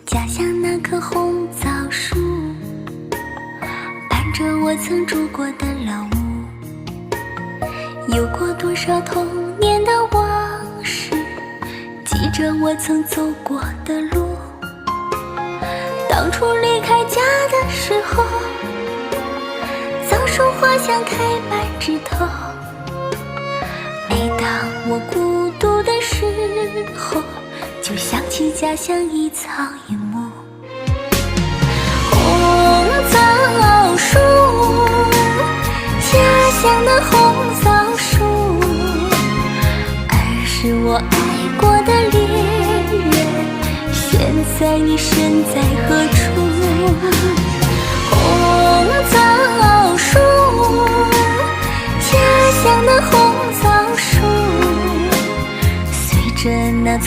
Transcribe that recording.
家乡那棵红枣树，伴着我曾住过的老屋，有过多少童年的往事，记着我曾走过的路。当初离开家的时候，枣树花香开满枝头，每当我孤独的时候，就想起家乡一草一木。红枣树，家乡的红枣树，儿时我爱过的恋人，现在你身在何处？红枣